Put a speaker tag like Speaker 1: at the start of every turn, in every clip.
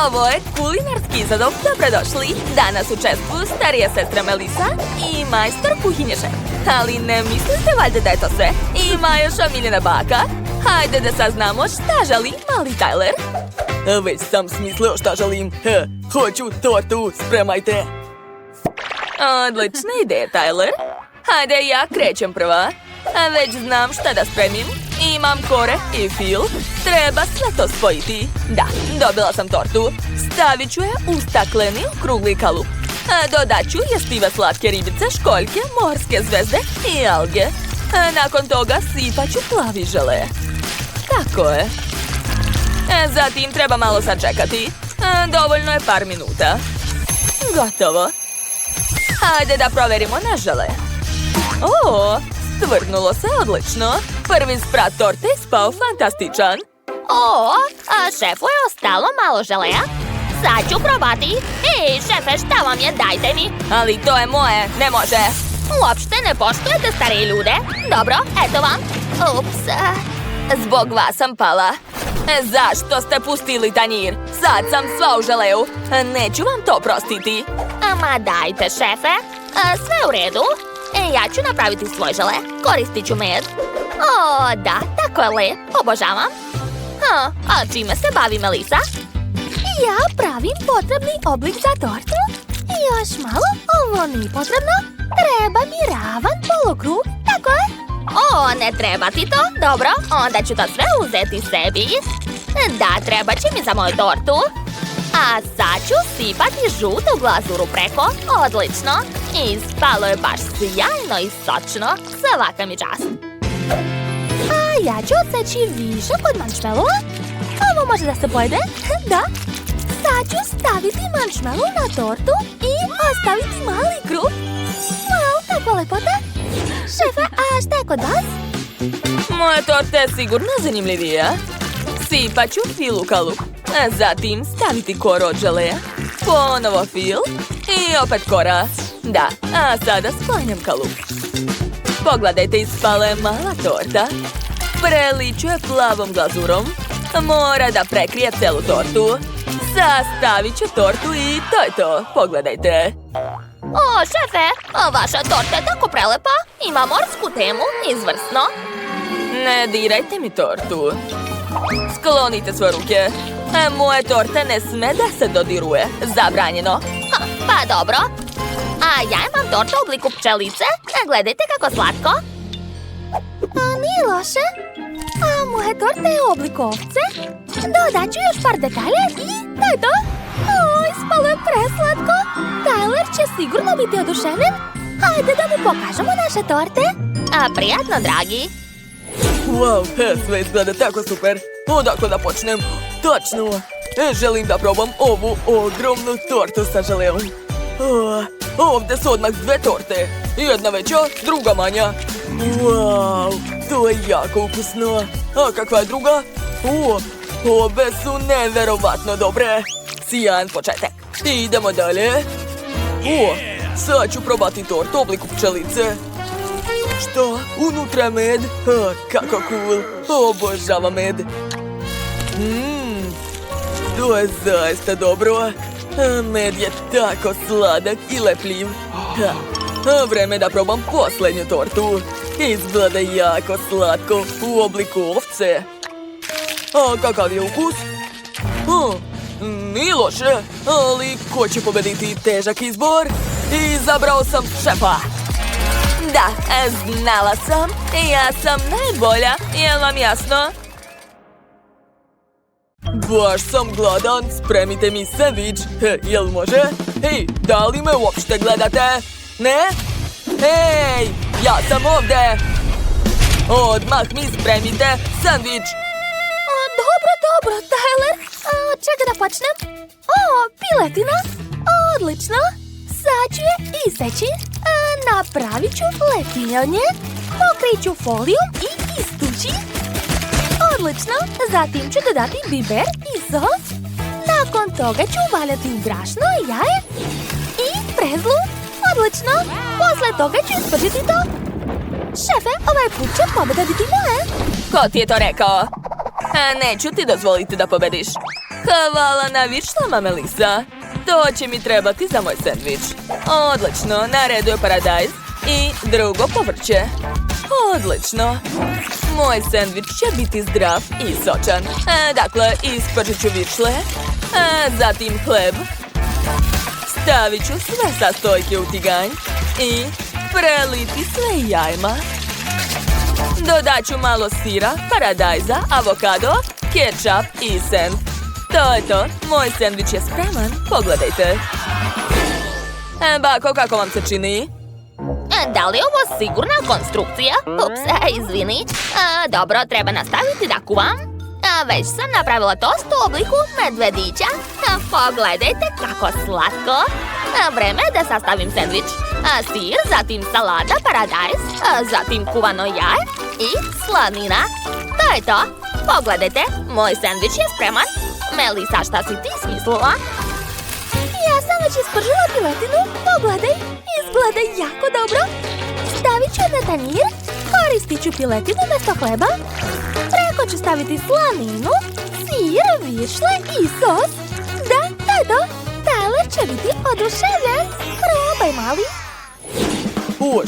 Speaker 1: Ovo je kulinarski izazov. Dobrodošli. Danas učestvuju starija sestra Melisa i majstor kuhinje šef. Ali ne mislite valjda da je to sve? Ima još omiljena baka. Hajde da saznamo šta želi mali Tyler.
Speaker 2: Već sam smislio šta želim. Hoću tortu, spremajte.
Speaker 1: Odlična ideja, Tyler. Hajde, ja krećem prva. Već znam šta da spremim. Imam kore i fil. Treba sve to spojiti. Da, dobila sam tortu. Stavit ću je u stakleni okrugli kalup. Dodat ću jestive slatke ribice, školjke, morske zvezde i alge. Nakon toga sipat ću plavi žele. Tako je. Zatim treba malo sačekati. Dovoljno je par minuta. Gotovo. Hajde da proverimo naš žele. O, stvrnulo se odlično. Prvi sprat torte ispao fantastičan.
Speaker 3: Šefu je ostalo malo želeja. Sad ću probati. Ej, šefe, šta vam je? Dajte mi.
Speaker 1: Ali to je moje, ne može.
Speaker 3: Uopšte ne poštujete starije ljude. Dobro, eto vam. Ups.
Speaker 1: Zbog vas sam pala. Zašto ste pustili tanjir? Sad sam sva u želeju. Neću vam to prostiti.
Speaker 3: Ma dajte, šefe. Sve u redu. Ja ću napraviti svoj žele. Koristit ću med. O, da, tako je lep. Obožavam. A čime se bavi Melisa? Ja pravim potrebni oblik za tortu. Još malo, ovo nije potrebno. Treba mi ravan polukrug, tako je. O, ne treba ti to? Dobro, onda ću to sve uzeti sebi. Da, treba će mi za moju tortu. A sad ću sipati žutu glazuru preko. Odlično. Ispalo je baš sjajno i sočno. Svaka mi čast. A ja ću odseći višak od marshmallowa. Ovo može da se pojede? Da. Sad ću staviti marshmallow na tortu i ostaviti mali krug. Wow, tako lepota. Šefe, a šta je kod vas?
Speaker 1: Moja torta je sigurno zanimljivija. Sipat ću fil u kalup. Zatim staviti koru od želeja. Ponovo fil. I opet kora. Da, a sada sklanjam kalup. Pogledajte, ispala je mala torta. Preliću je plavom glazurom. Mora da prekrije celu tortu. Sastavit ću tortu i to je to. Pogledajte.
Speaker 3: O, šefe, vaša torta je tako prelepa. Ima morsku temu, izvrsno.
Speaker 1: Ne dirajte mi tortu. Sklonite svoje ruke. Moje torte ne sme da se dodiruje. Zabranjeno.
Speaker 3: Pa dobro. A ja imam tortu u obliku pčelice. Gledajte kako slatko. Nije loše. A moje torte je u obliku ovce. Dodat ću još par detalja i to je to. O, ispalo je preslatko. Tyler će sigurno biti oduševljen. Hajde da mu pokažemo naše torte. Prijatno, dragi.
Speaker 2: Wow, sve izgleda tako super. Odakle da počnem? Tačno. Želim da probam ovu ogromnu tortu sa želejom. Ovdje su odmah dve torte. Jedna veća, druga manja. Wow, to je jako ukusno. A kakva je druga? Ove su neverovatno dobre. Sjajan početak. Idemo dalje. Sad ću probati tortu u obliku pčelice. Što? Unutra je med? Kako cool. Obožavam med. To je zaista dobro. Med je tako sladak i lepljiv. Vreme da probam posljednju tortu. Izgleda jako slatko u obliku ovce. A kakav je ukus? Nije loše, ali ko će pobediti? Težak izbor. Izabrao sam šefa.
Speaker 1: Da, znala sam. Ja sam najbolja. Jel vam jasno?
Speaker 2: Baš sam gladan, spremite mi sandvič. Jel može? Hej, da li me uopšte gledate? Ne? Hej, ja sam ovdje. Odmah mi spremite sandvič.
Speaker 3: Dobro, Tyler. Čekaj da počnem. Piletina. Odlično. Sad ću je iseći. Napravit ću letinje od nje. Pokrit ću folijom i istući. Odlično. Zatim ću dodati biber i sos. Nakon toga ću uvaljati brašno, jaje i prezlu. Odlično. Posle toga ću ispržiti to. Šefe, ovaj put će pobjeda biti moje.
Speaker 1: Ko ti je to rekao? Neću ti dozvoliti da pobediš. Hvala na višlama, Melissa. To će mi trebati za moj sendvič. Odlično, na redu je paradajz i drugo povrće. Odlično. Moj sendvič će biti zdrav i sočan. Dakle, ispržit ću višle, zatim hleb. Stavit ću sve sastojke u tiganj i preliti sve jajima. Dodat ću malo sira, paradajza, avokado, kečap i sen. To je to. Moj sendvič je spreman. Pogledajte. Bako, kako vam se čini?
Speaker 3: Da li je ovo sigurna konstrukcija? Ups, izvini. Dobro, treba nastaviti da kuvam. Već sam napravila tost u obliku medvedića. Pogledajte kako slatko. Vreme je da sastavim sendvič. Sir, zatim salata, paradajz, zatim kuvano jaje i slanina. To je to. Pogledajte, moj sendvič je spreman. Melissa, šta si ti smislila? Ja sam već ispržila piletinu. Pogledaj, izgleda jako dobro. Stavit ću na tanjir, koristit ću piletinu umjesto hleba. Preko ću staviti slaninu, sir, višle i sos. Da, to je to. Tyler će biti oduševljen. Probaj, mali.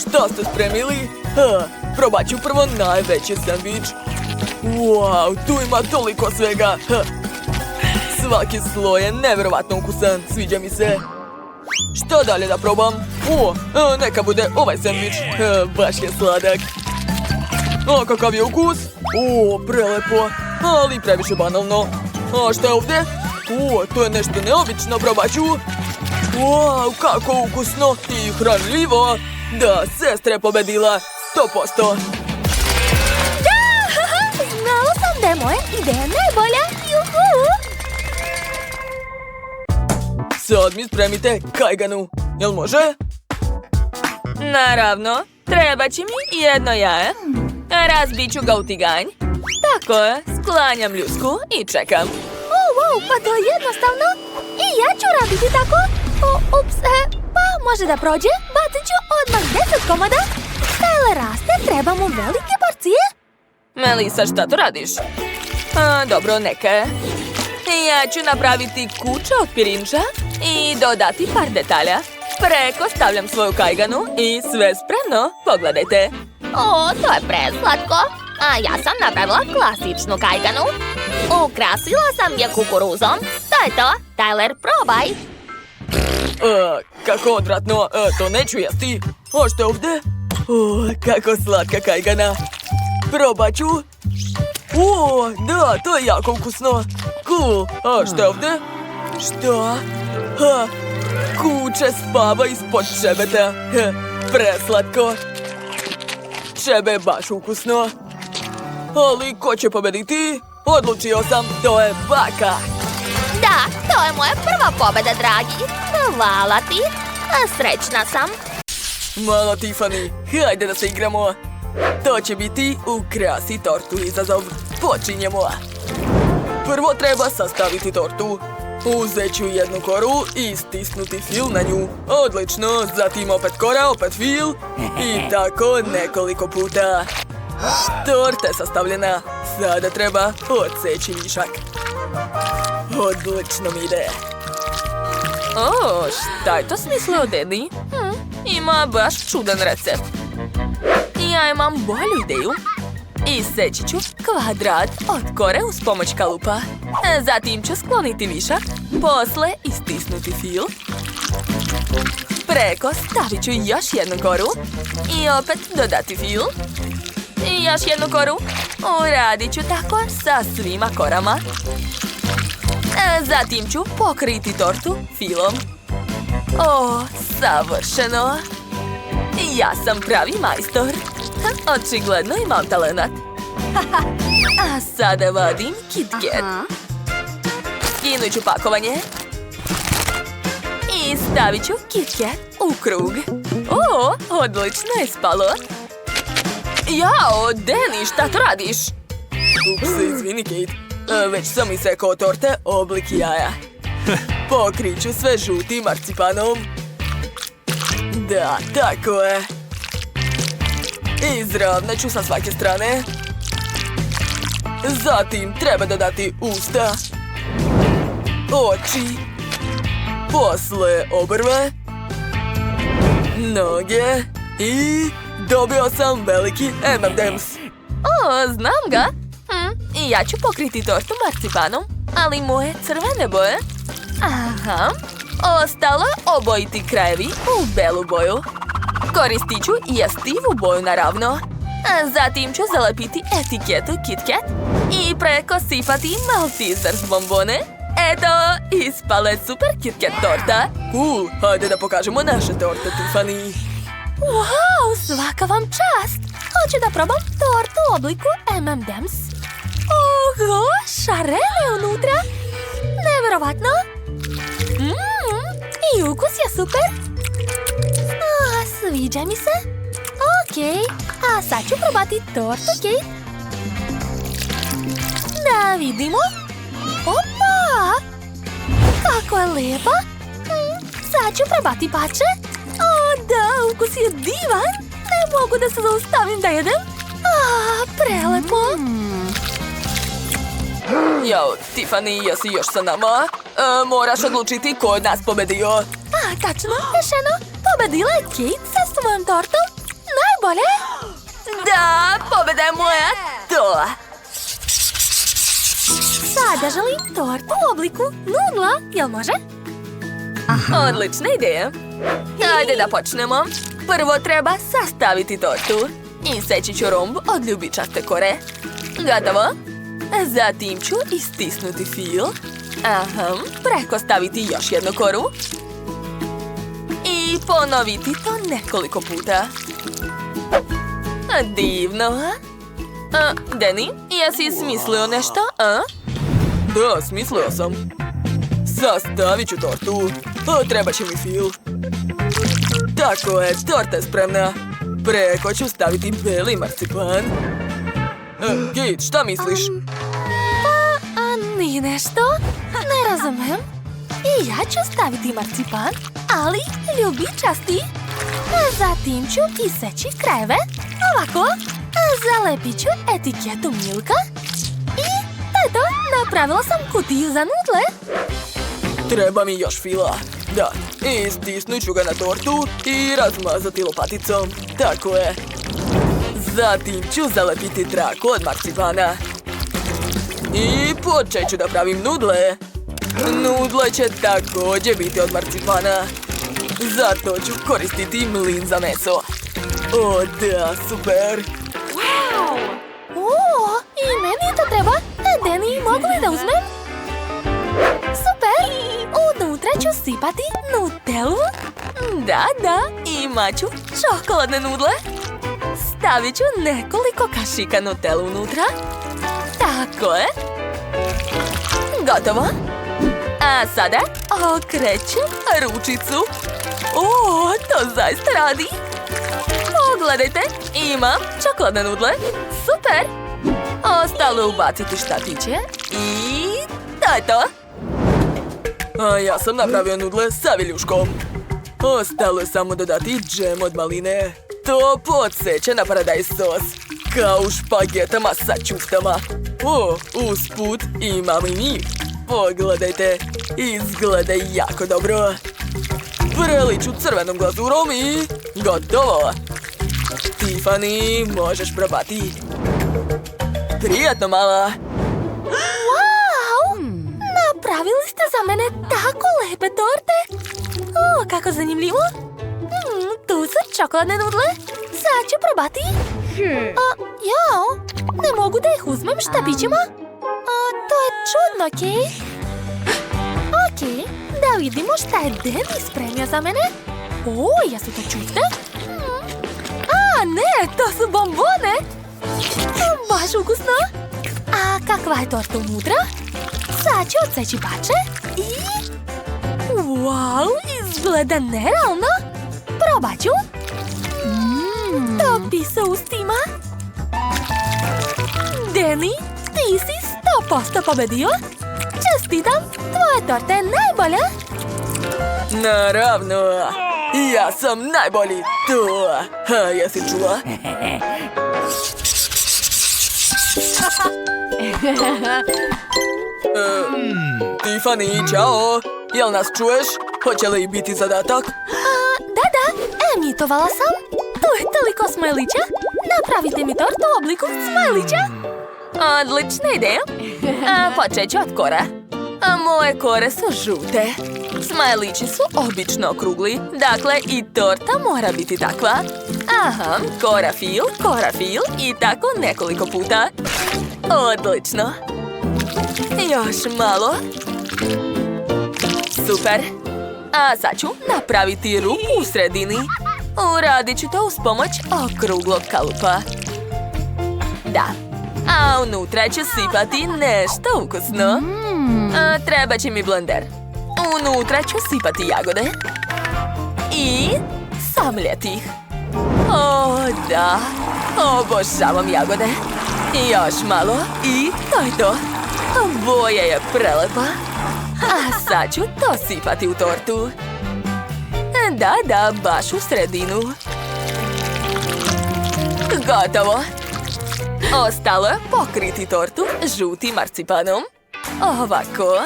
Speaker 2: Šta ste spremili? Probat ću prvo najveći sandvič. Wow, tu ima toliko svega. Svaki sloj je nevjerovatno ukusan, sviđa mi se. Šta dalje da probam? Neka bude ovaj sandvič. Baš je sladak. Kakav je ukus? Prelepo, ali previše banalno. Šta je ovdje? To je nešto neobično, probat ću. Wow, kako ukusno i hranljivo. Da, sestra je pobedila. 100%.
Speaker 3: Znala sam da je moja ideja najbolja. Juhu!
Speaker 2: Sad mi spremite kajganu. Jel može?
Speaker 1: Naravno, treba će mi jedno jaje. Razbit ću ga u tiganj. Tako je, sklanjam ljusku i čekam.
Speaker 3: Wow, pa to je jednostavno. I ja ću raditi tako. Ups, pa može da prođe. Bacit ću odmah 10 komada. Tyler raste, treba mu velike porcije.
Speaker 1: Melissa, šta tu radiš? Dobro, neka je. Ja ću napraviti kuće od pirinča i dodati par detalja. Preko stavljam svoju kajganu i sve spremno. Pogledajte.
Speaker 3: To je preslatko. A ja sam napravila klasičnu kajganu. Ukrasila sam je kukuruzom. To je to. Tyler, probaj.
Speaker 2: Kako odvratno, to neću jesti. Šta je ovdje? Kako slatka kajgana. Probat ću. Da, to je jako ukusno. Cool. Šta je ovdje? Šta? Kuće spava ispod čebeta. Preslatko. Čebe je baš ukusno. Ali ko će pobediti? Odlučio sam, to je baka.
Speaker 3: Da, to je moja prva pobjeda, dragi. Hvala ti. Srećna sam.
Speaker 2: Mala Tiffany, hajde da se igramo. To će biti ukrasi tortu izazov. Počinjemo. Prvo treba sastaviti tortu. Uzet ću jednu koru i stisnuti fil na nju. Odlično, zatim opet kora, opet fil. I tako nekoliko puta. Torta je sastavljena. Sada treba odseći višak. Odlično mi ide.
Speaker 1: Šta je to smislio Daddy? Ima baš čudan recept. Ja imam bolju ideju. Iseći ću kvadrat od kore uz pomoć kalupa. Zatim ću skloniti višak, posle istisnuti fil. Preko stavit ću još jednu koru i opet dodati fil. I još jednu koru. Uradit ću tako sa svima korama. Zatim ću pokriti tortu filom. Savršeno. Ja sam pravi majstor. Očigledno imam talenat. A sada vadim KitKat. Skinut ću pakovanje. I stavit ću KitKat u krug. Odlično je spalo. Jao, Danny, šta to radiš?
Speaker 2: Ups, izvini, Kate. Već sam isekao torte oblik jaja. Pokrit ću sve žutim marcipanom. Da, tako je. Izravnat ću sa svake strane. Zatim treba dodati usta. oči, posle obrve, noge i dobio sam veliki M&M's.
Speaker 1: O, znam ga. I ja ću pokriti tortu marcipanom, ali moje crvene boje. Aha. Ostalo obojiti krajevi u belu boju. Koristit ću jestivu boju naravno. Zatim ću zalepiti etiketu KitKat i preko sipati Malteser s bombone. Eto, ispale super KitKat torta.
Speaker 2: Cool, hajde da pokažemo naše torte, Tiffany.
Speaker 3: Wow, svaka vam čast! Hoću da probam tortu u obliku M&M's. Oho, šarene unutra! Neverovatno! I ukus je super! Sviđa mi se! Okej, a sad ću probati tortu, Kate. Da vidimo. Opa! Kako je lijepa! Sad ću probati pače. O, da, ukus je divan! Ne mogu da se zaustavim da jedem. Prelepo!
Speaker 2: Jao, Tiffany, jesi još sa nama? Moraš odlučiti ko od nas pobedio.
Speaker 3: Tačno, Šeno, pobedila je Kate sa svojom tortom. Najbolje!
Speaker 1: Da, pobeda je moja. To.
Speaker 3: Sada želim tortu u obliku nudla. Jel može?
Speaker 1: Odlična ideja. Ajde da počnemo. Prvo treba sastaviti tortu. Iseći ću romb od ljubičaste kore. Gotovo. Zatim ću istisnuti fil. Aha, preko staviti još jednu koru. I ponoviti to nekoliko puta. Divno. Danny, jesi smislio nešto, a?
Speaker 2: Da, smislio sam. Sastavit ću tortu. Treba će mi fil. Tako je, torta je spremna. Preko ću staviti beli marcipan. Kate, šta misliš?
Speaker 3: Ni nešto. Ne razumem. I ja ću staviti marcipan, ali ljubičasti. Zatim ću iseći krajeve. Ovako. Zalepit ću etiketu Milka. I eto, napravila sam kutiju za nudle.
Speaker 2: Treba mi još fila. Da, i stisnut ću ga na tortu i razmazati lopaticom. Tako je. Zatim ću zalepiti traku od marcipana. I počet ću da pravim nudle. Nudle će također biti od marcipana. Zato ću koristiti mlin za meso. O, da, super.
Speaker 3: I meni to treba. Danny, mogu li da uzmem? Super! Unutra ću sipati Nutellu.
Speaker 1: Da, imat ću čokoladne nudle. Stavit ću nekoliko kašika Nutelle unutra. Tako je. Gotovo. A sada okrećem ručicu. O, to zaista radi. Pogledajte, imam čokoladne nudle. Super. Ostalo ubaciti štapiće i to je to.
Speaker 2: A ja sam napravio nudle sa viljuškom. Ostalo je samo dodati džem od maline. To podsjeća na paradajz sos. Kao u špagetama sa čuftama. O, usput imam i njih. Pogledajte, izgleda jako dobro. Preliću crvenom glazurom i gotovo. Tiffany, možeš probati. Prijatno, mala.
Speaker 3: Wow! Napravili ste za mene tako lepe torte. O, kako zanimljivo. Tu su čokoladne nudle. Sad ću probati. Jao, ne mogu da ih uzmem štapićima. To je čudno, Kate. Okej, da vidimo šta je Danny spremio za mene. O, jesu to čufte? Ne, to su bombone. Baš ukusno. A kakva je torta unutra? Sad ću odseći pače i... Wow, izgleda nerealno. Probat ću. Topi se ustima. Danny, ti si 100% pobedio. Čestitam, tvoja torta je najbolja.
Speaker 2: Naravno, ja sam najbolji. To, jesi čula? Tiffany, čao! Jel nas čuješ? Hoće li biti zadatak?
Speaker 3: Da, emitovala sam. Tu je toliko smajlića. Napravite mi tortu u obliku smajlića.
Speaker 1: Odlična ideja. Počet ću od kora. Moje kore su žute. Smajlići su obično okrugli, dakle i torta mora biti takva. Aha, kora fil i tako nekoliko puta. Odlično. Još malo. Super. A sad ću napraviti rupu u sredini. Uradit ću to uz pomoć okruglog kalupa. Da. A unutra ću sipati nešto ukusno. Treba će mi blender. Unutra ću sipati jagode. I samljeti ih. O, da. Obožavam jagode. Još malo i to je to. Boja je prelepa. A sad ću to sipati u tortu. Da, baš u sredinu. Gotovo. Ostalo je pokriti tortu žutim marcipanom. Ovako.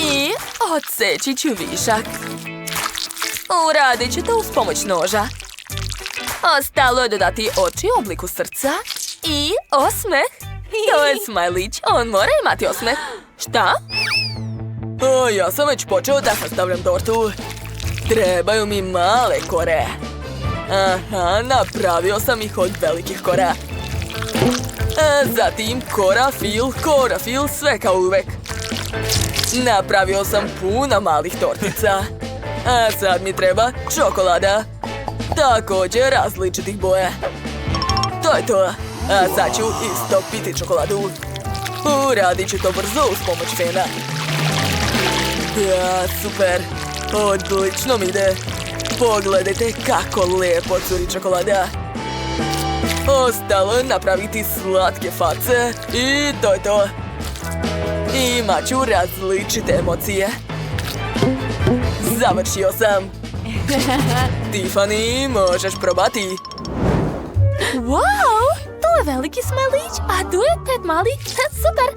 Speaker 1: I odseći ću višak. Uradit ću to uz pomoć noža. Ostalo je dodati oči u obliku srca i osmeh. To je smajlić, on mora imati osmeh. Šta?
Speaker 2: Ja sam već počeo da sastavljam tortu. Trebaju mi male kore. Aha, napravio sam ih od velikih kora. Zatim kora fil, sve kao uvek. Napravio sam puno malih tortica. A sad mi treba čokolada. Također različitih boja. To je to. A sad ću istopiti čokoladu. Uradit ću to brzo uz pomoć fena. Ja, super. Odlično mi ide. Pogledajte kako lijepo curi čokolada. Ostalo je napraviti slatke face. I to je to. Imat ću različite emocije. Završio sam. Tiffany, možeš probati.
Speaker 3: Wow, to je veliki smajlić, a tu je 5 mali. Super.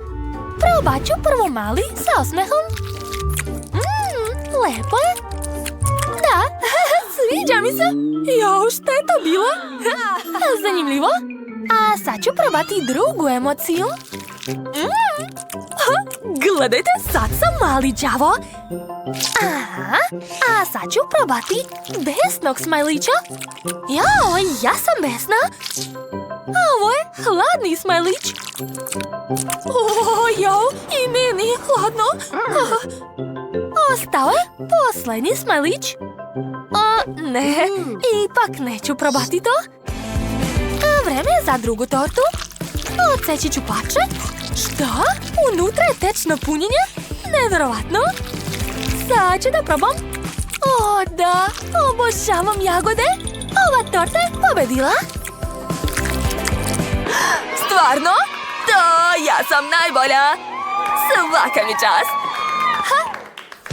Speaker 3: Probat ću prvo mali sa osmehom. Lepo je. Da, sviđa mi se. Jao, šta je to bilo? Zanimljivo. A sad ću probati drugu emociju. Gledajte, sad sam mali đavo. Aha, a sad ću probati besnog smajlića. Jao, ja sam besna. A ovo je hladni smajlić. Jao, i meni je hladno. Ostao je posljednji smajlić. Ne, ipak neću probati to. Vreme je za drugu tortu. Odseći ću parče. Šta? Unutra je tečno punjenje? Nevjerovatno. Sad ću da probam. O, da, obožavam jagode. Ova torta je pobedila.
Speaker 1: Stvarno? Ja sam najbolja. Svaka mi čast.